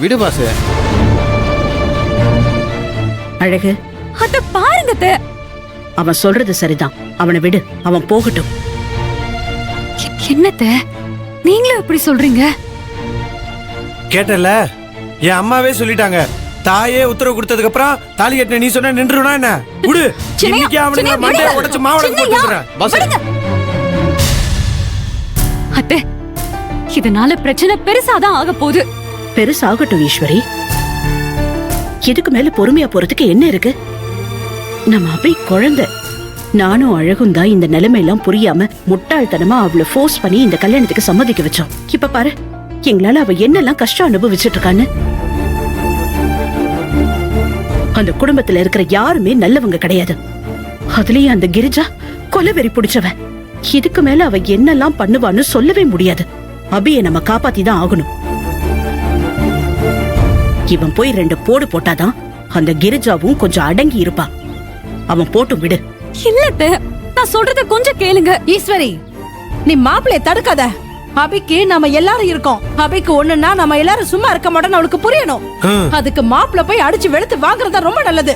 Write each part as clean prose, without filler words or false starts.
விடு பாஸ். அழகு, அத பாருங்க. அவன் சொல்றது சரிதான். அவனை விடு, அவன் போகட்டும். என்னத்த நீங்களும் இப்படி சொல்றீங்க? கேட்டல, என் அம்மாவே சொல்லிட்டாங்க. தாயே உத்தரவு கொடுத்ததுக்கு அப்புறம் தாலி கட்டின நீ சொன்ன நின்றுனா என்ன? விடு, இன்னைக்கு அவனுக்கு மண்டைய உடைச்சு மாவளக்கு போட்டுறேன். பாஸ் அத்தை, இதனால பிரச்சனை பெருசாதான் ஆக போகுது. பெருசாகட்டும் ஈஸ்வரி. இதுக்கு மேல பொறுமையா போறதுக்கு என்ன இருக்கு? நம்ம அபி குழந்தை. நானும் அழகும் தான் இந்த நிலைமையெல்லாம் புரியாம முட்டாள்தனமா அவளை ஃபோர்ஸ் பண்ணி இந்த கல்யாணத்துக்கு சம்மதிக்க வச்சோம். இப்ப பாரு, எங்களால அவ என்னெல்லாம் கஷ்டம் அனுபவிச்சுட்டு இருக்கான்னு. அந்த குடும்பத்துல இருக்கிற யாருமே நல்லவங்க கிடையாது. அதுலயும் அந்த கிரிஜா கொலவெறி பிடிச்சவன். இதுக்கு மேல அவ என்னெல்லாம் பண்ணுவான்னு சொல்லவே முடியாது. அபியை நம்ம காப்பாத்தி தான் ஆகணும். இவன் போய் 2 போடு போட்டாதான் அந்த கிரிஜாவும் கொஞ்சம் அடங்கி இருப்பா. அவன் போட்டும் விடு. இல்லத்த, நான் சொல்றத கொஞ்சம் கேளுங்க. ஈஸ்வரி, நீ மாப்பிளைய தடுக்காத. அபிக்கு நம்ம எல்லாரும் இருக்கோம். அபிக்கு ஒண்ணுன்னா நம்ம எல்லாரும் சும்மா இருக்க மாட்டோம்னு அவளுக்கு புரியணும். அதுக்கு மாப்பிள போய் அடிச்சு வெளுத்து வாங்குறதா ரொம்ப நல்லது.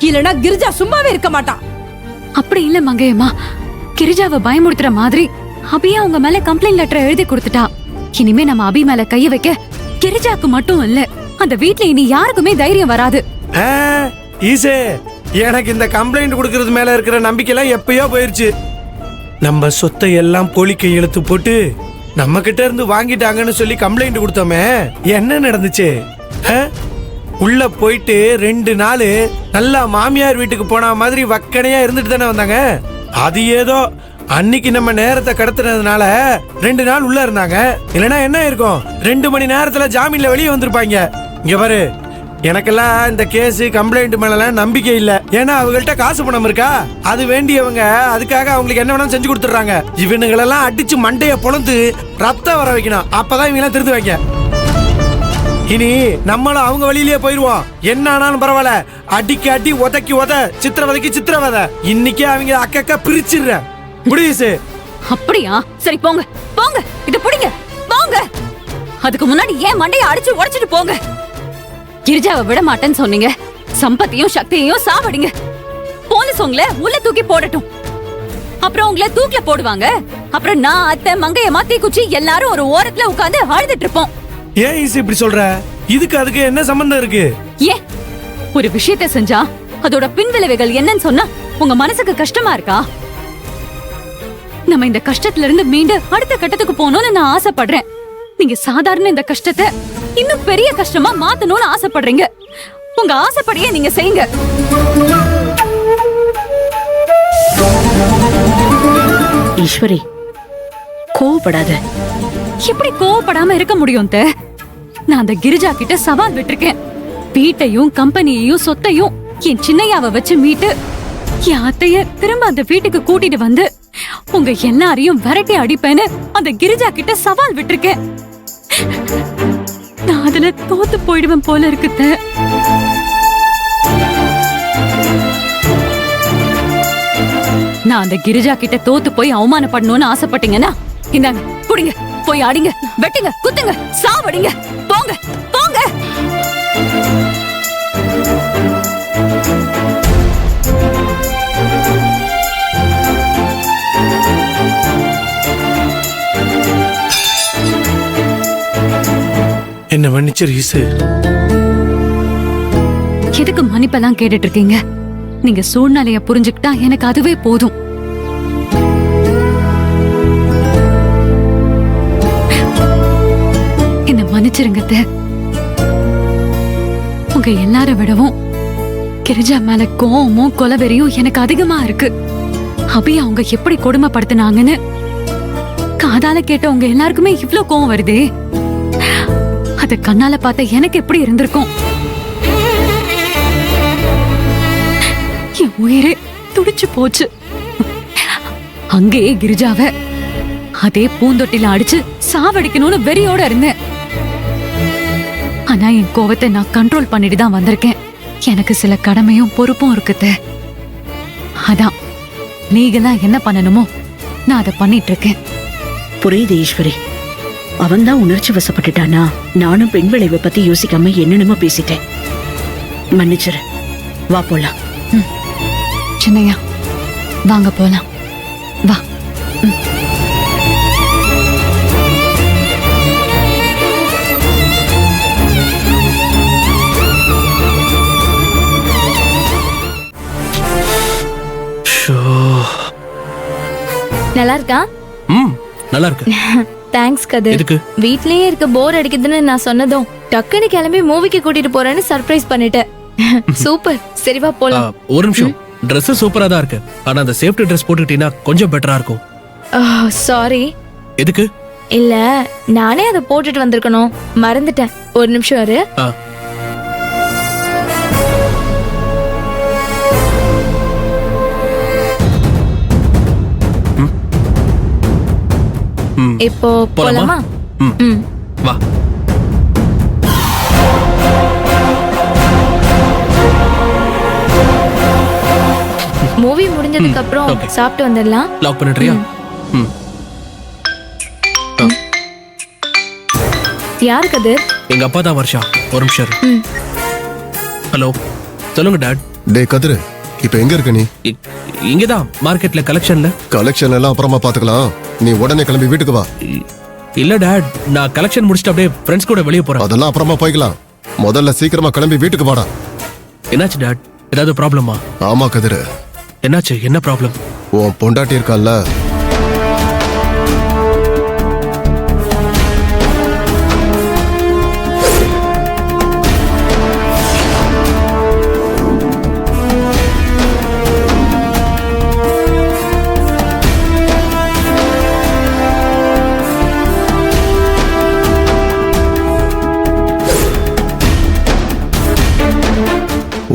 இல்லனா கிரிஜா சும்மாவே இருக்க மாட்டான். அப்படி இல்ல மங்கையம்மா, கிரிஜாவை பயமுறுத்துற மாதிரி அபியா அவங்க மேல கம்ப்ளைண்ட் லெட்டர் எழுதி கொடுத்துட்டா. இனிமே நம்ம அபி மேல கைய வைக்க கிரிஜாக்கு மட்டும் இல்ல, அந்த வீட்ல இனி யாருக்குமே தைரியம் வராது. ஈசே, எனக்கு இந்த கம்ப்ளைண்ட் கொடுக்கறது மேல இருக்கிற நம்பிக்கை எல்லாம் எப்பயோ போயிருச்சு. நம்ம சொத்தை எல்லாம் போலிக்கை இழுத்து போட்டு நம்ம கிட்ட இருந்து வாங்கிட்டாங்கன்னு சொல்லி கம்ப்ளைண்ட் கொடுத்தோமே, என்ன நடந்துச்சு? உள்ள போயிட்டு 2 நாள் நல்லா மாமியார் வீட்டுக்கு போன மாதிரி வக்கனையா இருந்துட்டு தானே வந்தாங்க. அது ஏதோ அன்னைக்கு நம்ம நேரத்தை கடத்தினதுனால 2 நாள் உள்ள இருந்தாங்க. இல்லைன்னா என்ன இருக்கும், 2 மணி நேரத்துல ஜாமீன்ல வெளியே வந்திருப்பாங்க. இங்க பாரு, எனக்கெல்லாம் இந்த கேஸ் கம்ப்ளைண்ட் மேலாம் நம்பிக்கை இல்ல. ஏன்னா அவங்கள்ட்ட காசு பணம் இருக்கா, அது வேண்டியவங்க அதுக்காக அவங்களுக்கு என்ன வேணாலும் செஞ்சு கொடுத்துறாங்க. இவனுங்களெல்லாம் அடிச்சு மண்டைய பொழந்து ரத்தம் வர வைக்கணும். அப்பதான் இவங்க எல்லாம் திருத்து வைக்க. இனி நம்மளும் அவங்க வழியிலேயே போயிருவோம். என்ன ஆனாலும் பரவாயில்ல, அடிக்கு அடி, உதைக்கு உத, சித்திரவதைக்கு சித்திரவதை. இன்னைக்கே அவங்க அக்கா பிரிச்சிடுற முடியுது. அப்படியா? சரி போங்க போங்க, இத புடிங்க போங்க. அதுக்கு முன்னாடி ஏன் மண்டைய அடிச்சு உடைச்சிட்டு போங்க. கிரிஜாவை விட மாட்டேன்னு சொன்னீங்க, சம்பத்தியும் சக்தியையும் சாவடிங்க. போலீஸ் உங்களை உள்ள தூக்கி போடட்டும். அப்புறம் உங்களை தூக்கில போடுவாங்க. அப்புறம் நான், அத்தை, மங்கையம்மா, தீக்குச்சி எல்லாரும் ஒரு ஓரத்துல உட்கார்ந்து அழுதுட்டு இருப்போம். ஏன் ஈஸி இப்படி சொல்ற? இதுக்கு அதுக்கு என்ன சம்பந்தம் இருக்கு? ஏன் ஒரு விஷயத்தை செஞ்சா அதோட பின்விளைவுகள் என்னன்னு சொன்னா உங்க மனசுக்கு கஷ்டமா இருக்கா? நம்ம இந்த கஷ்டத்துல இருந்து மீண்டு அடுத்த கட்டத்துக்கு போகணும்னு நான் ஆசைப்படுறேன். நீங்க சாதாரண இந்த கஷ்டத்தை இன்னும் பெரிய கஷ்டமா மாத்தணும்னு ஆசைப்படுறீங்க. உங்க ஆசைப்படியே நீங்க செய்யுங்க. ஈஸ்வரி, கோவப்படாத. எப்படி கோவப்படாம இருக்க முடியும்? நான் அந்த கிரிஜா கிட்ட சவால் விட்டுருக்கேன். வீட்டையும் கம்பெனியையும் சொத்தையும் என் சின்னையாவை வச்சு மீட்டு என் அத்தைய திரும்ப அந்த வீட்டுக்கு கூட்டிட்டு வந்து உங்க எல்லாரையும் விரட்டி அடிப்பேன்னு அந்த கிரிஜா கிட்ட சவால் விட்டுருக்கேன். நான் அதுல தோத்து போயிடுவேன் போல இருக்கு. நான் அந்த கிரிஜா கிட்ட தோத்து போய் அவமானப்படணும்னு ஆசைப்பட்டீங்கன்னா இந்தாங்க, புடிங்க, போய் அடிங்க, வெட்டுங்க, குத்துங்க, சாவடிங்க. போங்க போங்க. என்ன மன்னிச்சிரு ஈசு. எதுக்கு மன்னிப்பெல்லாம் கேட்டுட்டு இருக்கீங்க? நீங்க சூழ்நிலைய புரிஞ்சுக்கிட்டா எனக்கு அதுவே போதும். என்ன மன்னிச்சிருங்க. உங்க எல்லார விடவும் கிரிஜா மேல கோவமும் கொலவெறியும் எனக்கு அதிகமா இருக்கு. அபி அவங்க எப்படி கொடுமைப்படுத்தினாங்கன்னு காதால கேட்ட உங்க எல்லாருக்குமே இவ்ளோ கோவம் வருதே. அத கண்ணால பார்த்த எனக்கு எப்படி இருந்திருக்கும்? என் உயிரே துடிச்சு போச்சு. அங்கேயே கிரிஜாவ அதே பூந்தொட்டில அடிச்சு சாவடிக்கணும்னு வெறியோட இருந்தேன். ஆனா என் கோவத்தை நான் கண்ட்ரோல் பண்ணிட்டு தான் வந்திருக்கேன். எனக்கு சில கடமையும் பொறுப்பும் இருக்குது. அதான் லீகலா என்ன பண்ணணுமோ நான் அதை பண்ணிட்டு இருக்கேன். புரியுது ஈஸ்வரி. அவன்தான் உணர்ச்சி வசப்பட்டுட்டானா நானும் பெண் விளைவை பத்தி யோசிக்காம என்னென்னமோ பேசிட்டேன். மன்னிச்சிரு. வா போலாம். சின்னையா வாங்க போலாம். வா. நல்லா இருக்கா? நல்லா இருக்கு. தேங்க்ஸ் கதிர். எதுக்கு? வீட்லயே இருக்க போர் அடிக்குதுன்னு நான் சொன்னதும் டக்குன்னு கிளம்பி மூவிக்கு கூட்டிட்டு போறேன்னு சர்ப்ரைஸ் பண்ணிட்டேன். சூப்பர். சரி வா போலாம். ஒரு நிமிஷம். Dress சூப்பரா தான் இருக்கு. ஆனா அந்த சேஃப்டி Dress போட்டுக்கிட்டீங்கன்னா கொஞ்சம் பெட்டரா இருக்கும். சாரி. எதுக்கு? இல்ல நானே அதை போட்டுட்டு வந்திருக்கணும், மறந்துட்டேன். ஒரு நிமிஷம் இரு. இப்போ போலாமா? வா. மூவி முடிஞ்சதுக்கு அப்புறம் சாப்பிட்டு வந்துடலாம். லாக் பண்ணிடுறியா? யாரு கதிர்? எங்க அப்பா தான் வர்ஷா. ஒரு நிமிஷம். ஹலோ, சொல்லுங்க டாட். டேய் கதிரு, இப்ப எங்க இருக்க நீ? இங்கதான் மார்க்கெட்ல கலெக்ஷன்ல. கலெக்ஷன் எல்லாம் அப்புறமா பாத்துக்கலாம். நீ உடனே கிளம்பி வீட்டுக்கு வா. இல்ல டாட், நான் கலெக்ஷன் முடிச்சிட்டு அப்படியே ஃப்ரெண்ட்ஸ் கூட வெளியே போறேன். அதெல்லாம் அப்புறமா போய்க்கலாம். முதல்ல சீக்கிரமா கிளம்பி வீட்டுக்கு வாடா. என்னாச்சு டாட்? ஏதாவது ப்ராப்ளமா? ஆமா கதிரு. என்னாச்சு? என்ன ப்ராப்ளம்? உன் பொண்டாட்டி இருக்கால்ல,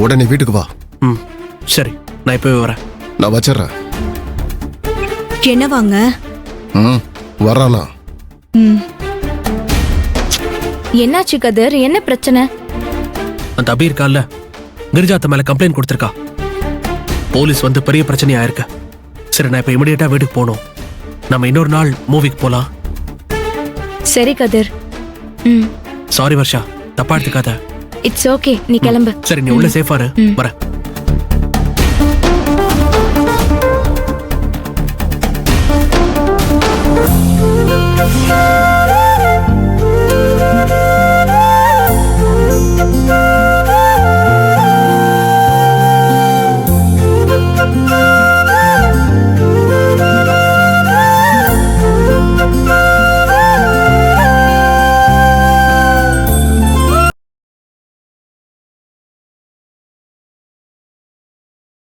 உடனே வீட்டுக்கு வா. சரி, நான் இப்பவே வரேன். நான் வச்சிடுறேன். என்ன வாங்க? வரானா? என்னாச்சு கதிர்? என்ன பிரச்சனை? அந்த அபி இருக்கான்ல, கிரிஜாத்த மேல கம்ப்ளைண்ட் கொடுத்திருக்கா. போலீஸ் வந்து பெரிய பிரச்சனை ஆயிருக்கு. சரி, நான் இப்ப இமிடியேட்டா வீட்டுக்கு போகணும். நம்ம இன்னொரு நாள் மூவிக்கு போலாம். சரி கதிர். சாரி வர்ஷா, தப்பா எடுத்துக்காத. இட்ஸ் ஓகே, நீ கிளம்பு. சரி, நீ உள்ள சேஃபா இரு. வரேன்.